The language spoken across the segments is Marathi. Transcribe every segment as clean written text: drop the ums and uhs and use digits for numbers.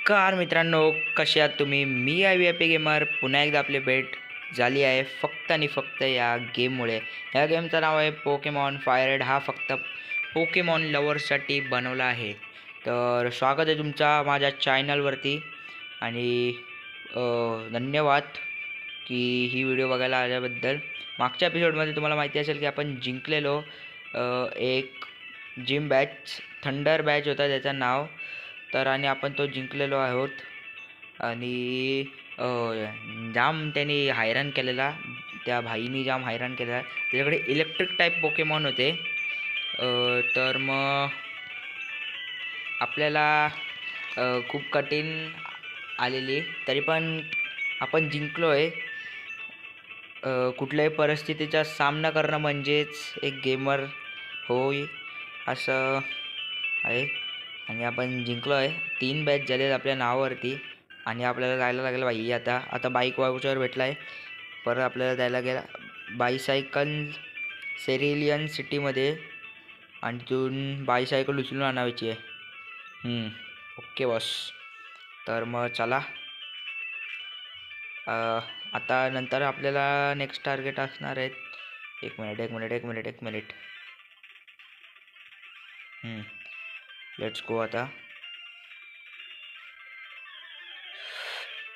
नमस्कार मित्रांनो, कसे आहात तुम्ही? मी आहे व्ही गेमर. पुन्हा एकदा आपली भेट झाली आहे फक्त आणि फक्त या गेममुळे. या गेमचं नाव आहे पोकेमॉन फायर. हा फक्त पोकेमॉन लवर्ससाठी बनवला आहे. तर स्वागत आहे तुमचा माझ्या चॅनलवरती आणि धन्यवाद की ही व्हिडिओ बघायला आल्याबद्दल. मागच्या एपिसोडमध्ये तुम्हाला माहिती असेल की आपण जिंकलेलो एक जिम बॅच, थंडर बॅच होता त्याचं नाव. तर आणि आपण तो जिंकलेलो आहोत आणि जाम त्यांनी हैराण केलेला, त्या भाईनी जाम हैराण केलेला. त्याच्याकडे इलेक्ट्रिक टाईप पोकेमॉन होते. तर मग आपल्याला खूप कठीण आलेली, तरी पण आपण जिंकलो आहे. कुठल्याही परिस्थितीचा सामना करणं म्हणजेच एक गेमर होय असं आहे. आणि आपण जिंकलो आहे. 3 बॅच झालेत आपल्या नावावरती आणि आपल्याला जायला लागलं बाई. आता बाईक वाऊचर भेटला आहे. परत आपल्याला जायला गेला बायसायकल सेरिलियन सिटीमध्ये आणि तिथून बायसायकल उचलून आणायची आहे. Okay boss. तर मग चला, आता नंतर आपल्याला नेक्स्ट टार्गेट असणार आहेत. एक मिनिट. Let's go. आता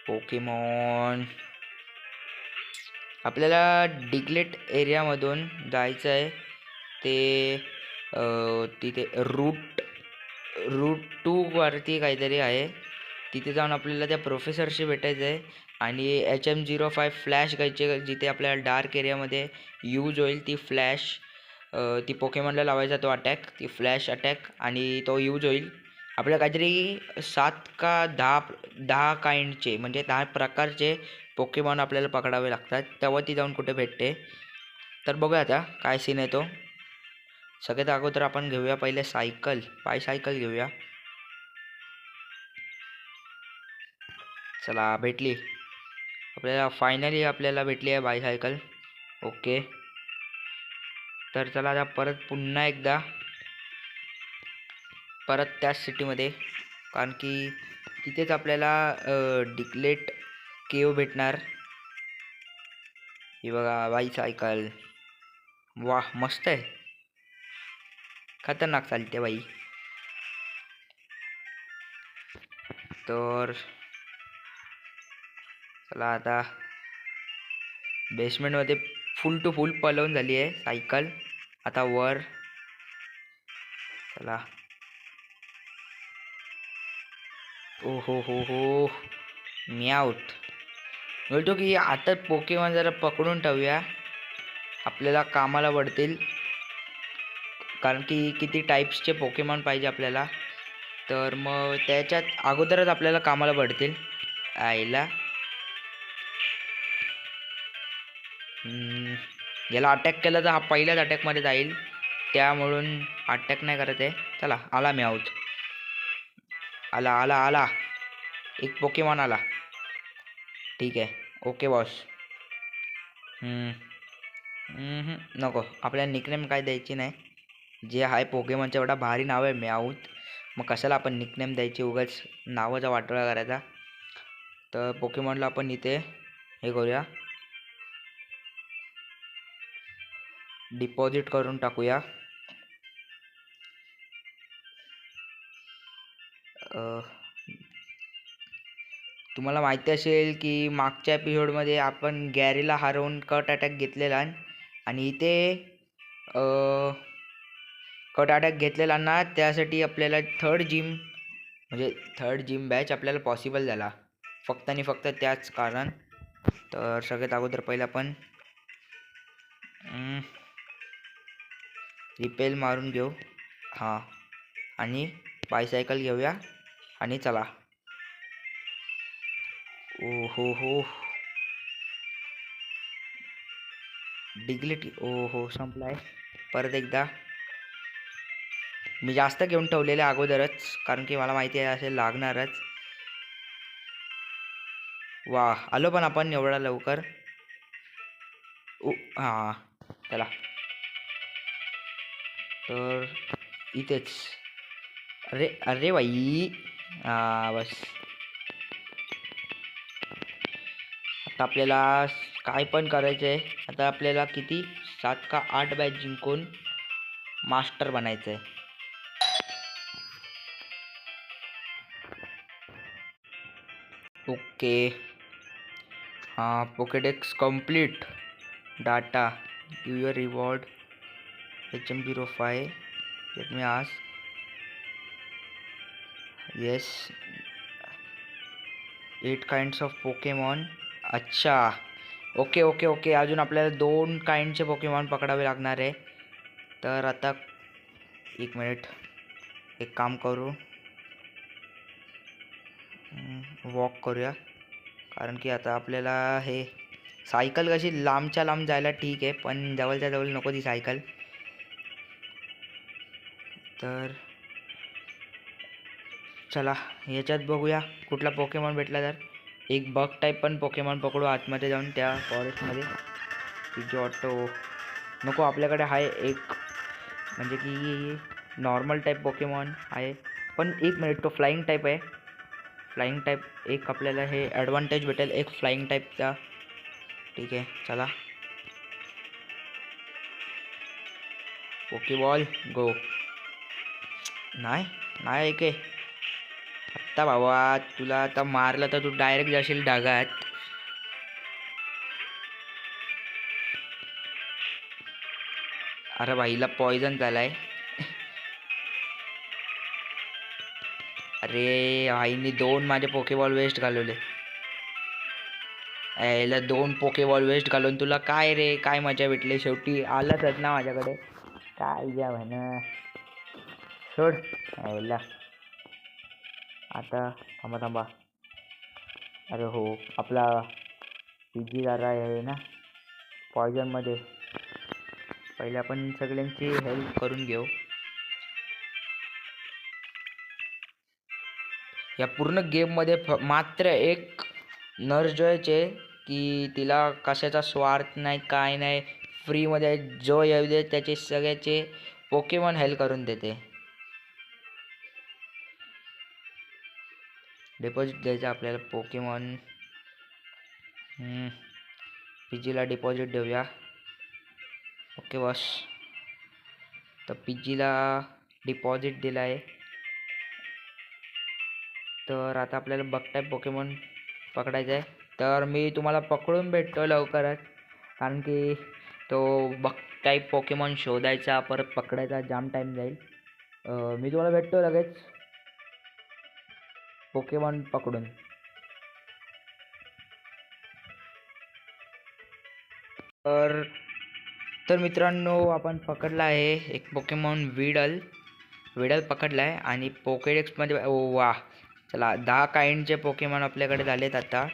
पोकेमॉन आपल्याला डिग्लेट एरियामधून जायचं आहे. ते तिथे रूट 2 वरती काहीतरी आहे. तिथे जाऊन आपल्याला त्या प्रोफेसरशी भेटायचं आहे आणि HM05 फ्लॅश घ्यायचे, जिथे आपल्याला डार्क एरियामध्ये यूज होईल ती फ्लॅश. ती पोकेमॉनला लावायचा तो अटॅक, ती फ्लॅश अटॅक, आणि तो यूज होईल. आपल्याला काहीतरी 7 का 10 काइंडचे, म्हणजे 10 प्रकारचे पोकेमॉन आपल्याला पकडावे लागतात, तेव्हा ती जाऊन कुठे भेटते. तर बघूया आता काय सीन आहे तो. सगळ्यात अगोदर आपण घेऊया पहिले बायसायकल घेऊया. चला, भेटली आपल्याला, फायनली आपल्याला भेटली आहे बायसायकल. ओके. तर चला आता पुन्हा एकदा त्याच सिटीमध्ये, कारण की तिथेच आपल्याला डिग्लेट केव भेटणार. ही बघा बायसायकल, वाह मस्त आहे, खतरनाक चालते बाई. तर चला, आता बेसमेंटमध्ये फुल टू फुल पलवून झाली आहे सायकल. आता वर चला. ओ हो म्याऊट. बोलतो की आता पोकेमॉन जरा पकडून ठेवूया, आपल्याला कामाला पडतील, कारण की किती टाईप्सचे पोकेमॉन पाहिजे आपल्याला. तर मग त्याच्यात अगोदरच आपल्याला कामाला पडतील. आईला याला अटॅक केला तर हा पहिल्याच अटॅकमध्ये जाईल, त्यामुळं अटॅक नाही करत आहे. चला, आला मी आऊट. आला एक पोकेमॉन आला. ठीक आहे, ओके बॉस. नको, आपल्याला निकनेम काय द्यायची नाही. जे आहे पोकेमॉनच्या एवढा भारी नाव आहे म्याऊत, मग कशाला आपण निकनेम द्यायची, उगाच नावाचा वाटोळा करायचा. तर पोकेमॉनला आपण इथे हे करूया, डिपॉझिट करून टाकूया. तुम्हाला माहिती असेल की मागच्या एपिसोडमध्ये आपण गॅरीला हरवून कट अटॅक घेतलेला, आणि इथे कट अटॅक घेतलेला ना, त्यासाठी आपल्याला थर्ड जिम बॅच आपल्याला पॉसिबल झाला, फक्त आणि फक्त त्याच कारण. तर सगळ्यात अगोदर पहिला आपण रिपेल मारून घेऊ. हां, आणि बायसायकल घेऊया आणि चला. ओ हो डिग्लिटी, ओ हो संपलाय. परत एकदा मी जास्त घेऊन ठेवलेले अगोदरच, कारण की मला माहिती आहे असे लागणारच. वा, आलो पण आपण एवढा लवकर. हां, चला. तर इथेच, अरे बाई, हां बस. आता आपल्याला काय पण करायचं आहे. आता आपल्याला किती 7 का 8 मॅच जिंकून मास्टर बनायचं आहे. ओके. हां, Pokedex complete. Data give your reward HM05. Let me ask. Yes. 8 kinds of Pokemon. अच्छा. Okay okay okay. अजून आपल्याला 2 काइंडचे पोकेमॉन पकडावे लागणार आहे. तर आता 1 मिनिट, एक काम करू, वॉक करूया. कारण की आता आपल्याला हे सायकल कशी लांबच्या लांब जायला ठीक आहे, पण जवळच्या जवळ नको ती सायकल. तर चला याच्यात बघूया कुठला पोकेमॉन भेटला. तर एक बग टाईप पण पोकेमॉन पकडू आतमध्ये जाऊन त्या फॉरेस्टमध्ये. ऑटो नको, आपल्याकडे आहे एक, म्हणजे की नॉर्मल टाईप पोकेमॉन आहे. पण 1 मिनिट, तो फ्लाइंग टाईप आहे. फ्लाइंग टाईप एक आपल्याला हे ॲडव्हान्टेज भेटेल, एक फ्लाइंग टाईपचा. ठीक आहे, चला. पोकेबॉल गो. नाही नाही ऐके आत्ता भावा, तुला आता मारलं तर तू डायरेक्ट जाशील डागात. अरे भाईला पॉइझन झालाय. अरे भाईनी 2 माझे पोकेबॉल वेस्ट घालवले. याला 2 पोकेबॉल वेस्ट घालून तुला काय रे, काय मजा भेटली? शेवटी आलाच ना माझ्याकडे. काय घ्या म्हण, सोड यायला. आता थांबा थांबा. अरे हो, आपला पीजी जरा आहे ना पॉइझनमध्ये. पहिले आपण सगळ्यांची हेल्प करून घेऊ. या पूर्ण गेममध्ये मात्र एक नर्स जोयचे की तिला कशाचा स्वार्थ नाही, काय नाही. फ्रीमध्ये जो येऊ दे त्याचे सगळ्याचे पोकेमॉन हेल्प करून देते. डिपॉझिट द्यायचं आपल्याला पोकेमॉन. पीजीला डिपॉझिट देऊया. ओके बस. तर पीजीला डिपॉझिट दिला आहे. तर आता आपल्याला बग टाईप पोकेमॉन पकडायचा आहे. तर मी तुम्हाला पकडून भेटतो लवकरच, कारण की तो बग टाईप पोकेमॉन शोधायचा परत पकडायचा जाम टाईम जाईल. मी तुम्हाला भेटतो लगेच पोकेमॉन पकडून. तर मित्रांनो, आपण पकडला आहे एक पोकेमॉन विडल पकडला आहे. आणि पोकेडेक्समध्ये वा, चला 10 काइंडचे पोकेमॉन आपल्याकडे झालेत. आता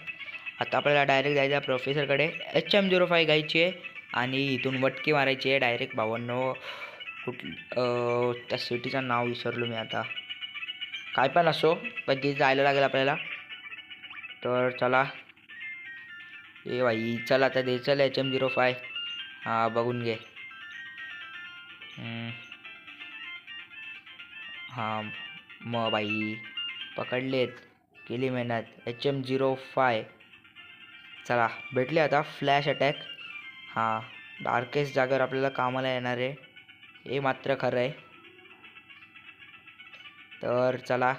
आपल्याला डायरेक्ट जायचं आहे प्रोफेसरकडे. HM05 घ्यायची आहे आणि इथून वटकी मारायची आहे डायरेक्ट. भावांनो, त्या सिटीचं नाव विसरलो मी आता. काय पण असो, पण तिथे जायला लागेल आपल्याला. तर चला ए भाई, चल आता दे, चल HM05. हां, बघून घे. हां मग भाई पकडलेत, केली मेहनत. HM05 चला भेटले. आता फ्लॅश अटॅक. हां, डार्केस्ट जागर आपल्याला कामाला येणार आहे, हे मात्र खरं आहे. तर चला